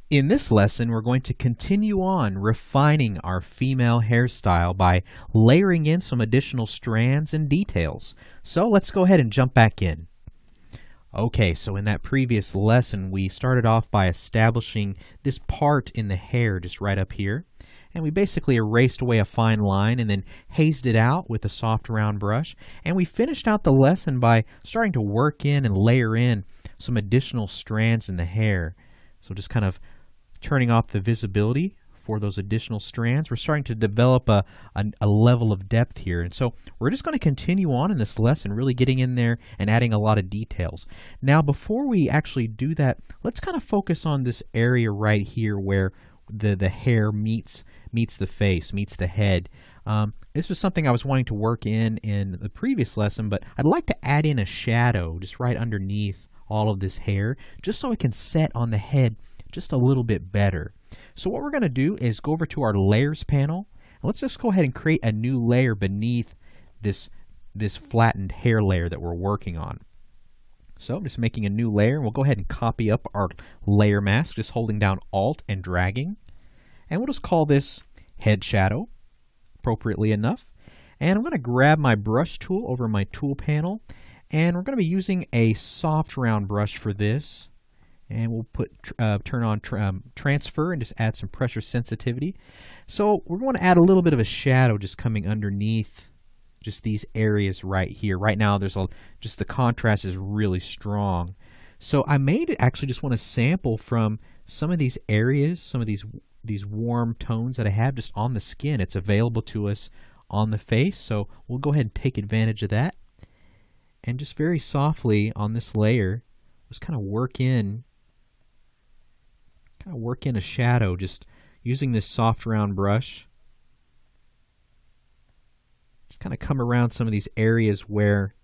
In this lesson, we're going to continue on refining our female hairstyle by layering in some additional strands and details. So let's go ahead and jump back in. Okay, so in that previous lesson, we started off by establishing this part in the hair just right up here. And we basically erased away a fine line and then hazed it out with a soft round brush. And we finished out the lesson by starting to work in and layer in some additional strands in the hair. So just kind of turning off the visibility for those additional strands. We're starting to develop a level of depth here. And so we're just going to continue on in this lesson, really getting in there and adding a lot of details. Now, before we actually do that, let's kind of focus on this area right here where the hair meets the face, meets the head. This was something I was wanting to work in the previous lesson, but I'd like to add in a shadow just right underneath all of this hair, just so it can set on the head just a little bit better. So what we're going to do is go over to our layers panel, and let's just go ahead and create a new layer beneath this flattened hair layer that we're working on. So I'm just making a new layer, and we'll go ahead and copy up our layer mask, just holding down Alt and dragging. And we'll just call this head shadow, appropriately enough. And I'm going to grab my brush tool over my tool panel, and we're going to be using a soft round brush for this. And we'll turn on transfer and just add some pressure sensitivity. So we're going to add a little bit of a shadow just coming underneath just these areas right here. Right now there's just the contrast is really strong. So I actually just want to sample from some of these areas, some of these warm tones that I have just on the skin. It's available to us on the face, so we'll go ahead and take advantage of that. And just very softly on this layer, just kind of work in a shadow, just using this soft round brush. Just kind of come around some of these areas where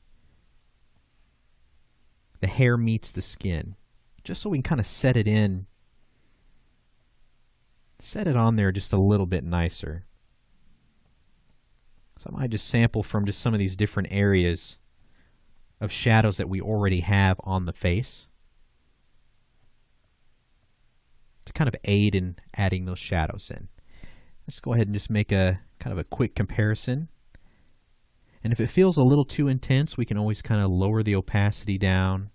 the hair meets the skin, just so we can kind of set it on there just a little bit nicer. So I might just sample from just some of these different areas of shadows that we already have on the face, to kind of aid in adding those shadows in. Let's go ahead and just make a kind of a quick comparison. And if it feels a little too intense, we can always kind of lower the opacity down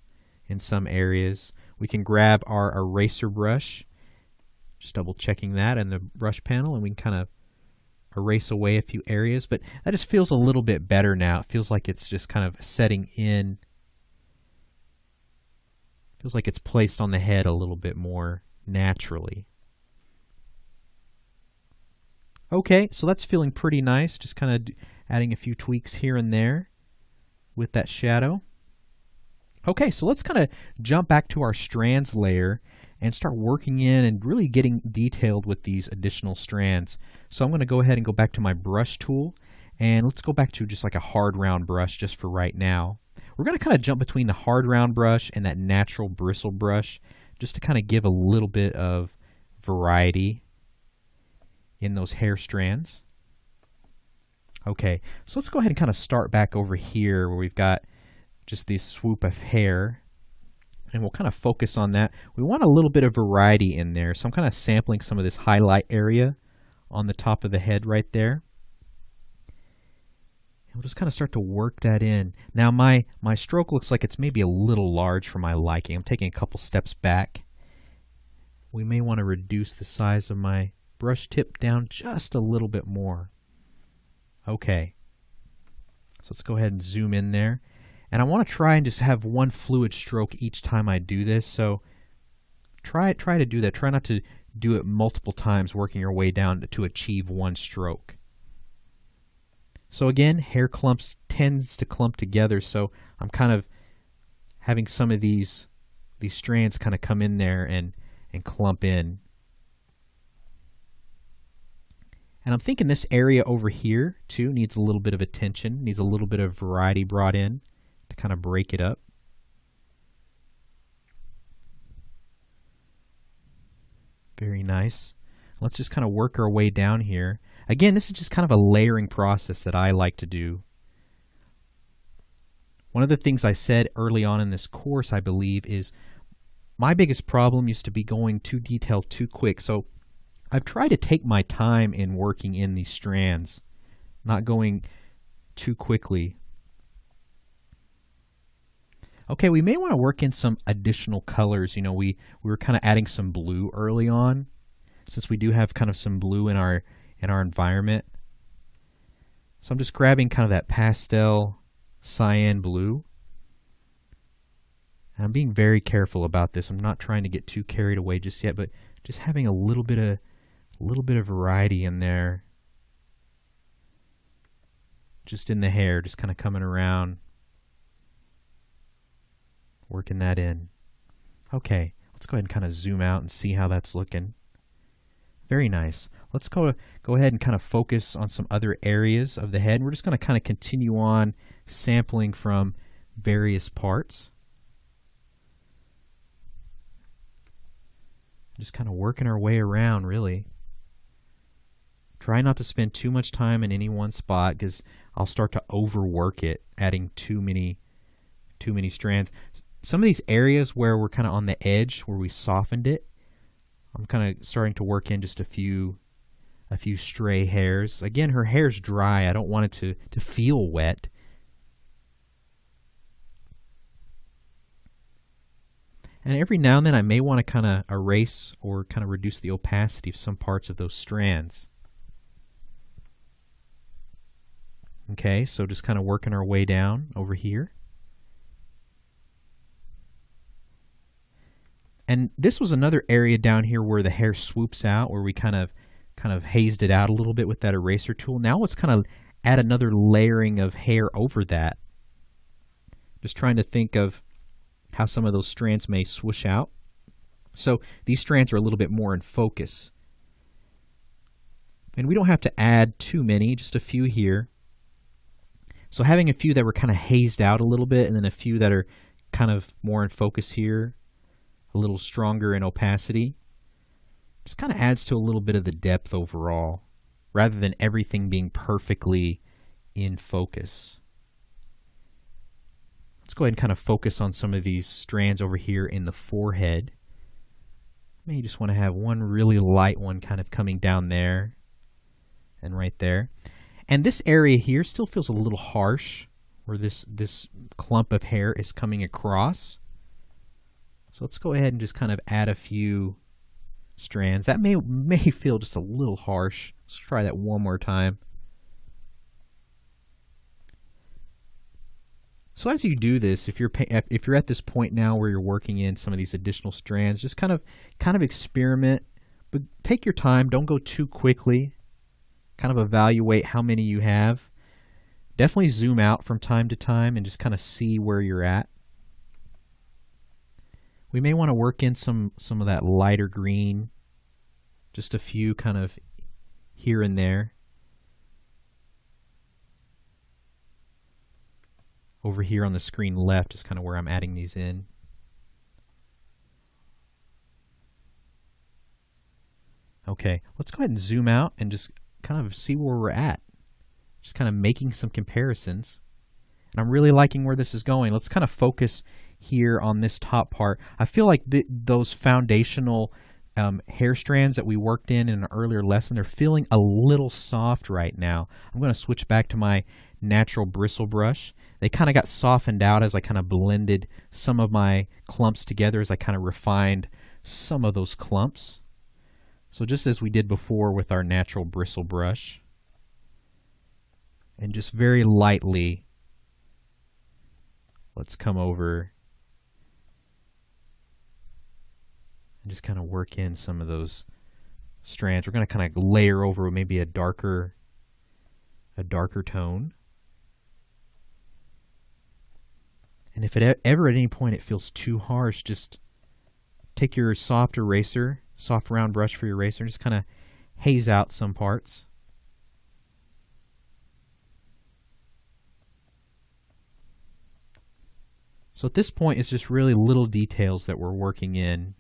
in some areas. We can grab our eraser brush, just double checking that in the brush panel, and we can kind of erase away a few areas. But that just feels a little bit better now. It feels like it's just kind of setting in. Feels like it's placed on the head a little bit more naturally. Okay, so that's feeling pretty nice. Just kind of adding a few tweaks here and there with that shadow. Okay, so let's kind of jump back to our strands layer and start working in and really getting detailed with these additional strands. So I'm going to go ahead and go back to my brush tool, and let's go back to just like a hard round brush just for right now. We're going to kind of jump between the hard round brush and that natural bristle brush, just to kind of give a little bit of variety in those hair strands. Okay, so let's go ahead and kind of start back over here where we've got just this swoop of hair, and we'll kind of focus on that. We want a little bit of variety in there, so I'm kind of sampling some of this highlight area on the top of the head right there. And we'll just kind of start to work that in. Now my stroke looks like it's maybe a little large for my liking. I'm taking a couple steps back. We may want to reduce the size of my brush tip down just a little bit more. Okay, so let's go ahead and zoom in there. And I want to try and just have one fluid stroke each time I do this. So try to do that. Try not to do it multiple times, working your way down to achieve one stroke. So again, hair clumps tends to clump together, so I'm kind of having some of these strands kind of come in there and clump in. And I'm thinking this area over here too needs a little bit of attention, needs a little bit of variety brought in to kind of break it up. Very nice. Let's just kind of work our way down here. Again, this is just kind of a layering process that I like to do. One of the things I said early on in this course, I believe, is my biggest problem used to be going too detailed too quick. So I've tried to take my time in working in these strands, not going too quickly. Okay, we may want to work in some additional colors. You know, we were kind of adding some blue early on, since we do have kind of some blue in our environment. So I'm just grabbing kind of that pastel cyan blue. And I'm being very careful about this. I'm not trying to get too carried away just yet, but just having a little bit of variety in there. Just in the hair, just kind of coming around, working that in. Okay, let's go ahead and kind of zoom out and see how that's looking. Very nice. Let's go ahead and kind of focus on some other areas of the head. We're just going to kind of continue on sampling from various parts. Just kind of working our way around, really. Try not to spend too much time in any one spot, because I'll start to overwork it, adding too many strands. Some of these areas where we're kind of on the edge, where we softened it, I'm kind of starting to work in just a few stray hairs. Again, her hair's dry. I don't want it to feel wet. And every now and then I may want to kind of erase or kind of reduce the opacity of some parts of those strands. Okay, so just kind of working our way down over here. And this was another area down here where the hair swoops out, where we kind of hazed it out a little bit with that eraser tool. Now let's kind of add another layering of hair over that. Just trying to think of how some of those strands may swoosh out. So these strands are a little bit more in focus. And we don't have to add too many, just a few here. So having a few that were kind of hazed out a little bit, and then a few that are kind of more in focus here, a little stronger in opacity, just kind of adds to a little bit of the depth overall, rather than everything being perfectly in focus. Let's go ahead and kind of focus on some of these strands over here in the forehead. Maybe you just want to have one really light one kind of coming down there and right there. And this area here still feels a little harsh, where this clump of hair is coming across. So let's go ahead and just kind of add a few strands. That may feel just a little harsh. Let's try that one more time. So as you do this, if you're at this point now where you're working in some of these additional strands, just kind of experiment, but take your time. Don't go too quickly. Kind of evaluate how many you have. Definitely zoom out from time to time and just kind of see where you're at. We may want to work in some of that lighter green, just a few kind of here and there. Over here on the screen left is kind of where I'm adding these in. Okay, let's go ahead and zoom out and just kind of see where we're at. Just kind of making some comparisons. And I'm really liking where this is going. Let's kind of focus here on this top part. I feel like those foundational hair strands that we worked in an earlier lesson, they're feeling a little soft right now. I'm going to switch back to my natural bristle brush. They kind of got softened out as I kind of blended some of my clumps together, as I kind of refined some of those clumps. So just as we did before with our natural bristle brush, and just very lightly, let's come over and just kind of work in some of those strands. We're going to kind of layer over maybe a darker tone. And if it ever at any point it feels too harsh, just take your soft round brush for your eraser, and just kind of haze out some parts. So at this point, it's just really little details that we're working in.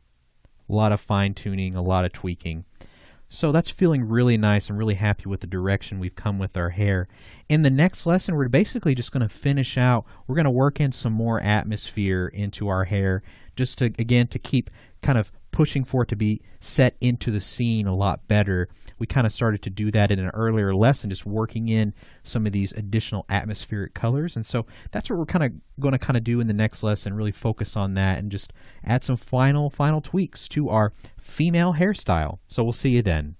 A lot of fine tuning, a lot of tweaking. So that's feeling really nice. I'm really happy with the direction we've come with our hair. In the next lesson, we're basically just going to finish out. We're going to work in some more atmosphere into our hair just to, again, to keep kind of pushing for it to be set into the scene a lot better. We kind of started to do that in an earlier lesson, just working in some of these additional atmospheric colors. And so that's what we're kind of going to do in the next lesson, really focus on that and just add some final tweaks to our female hairstyle. So we'll see you then.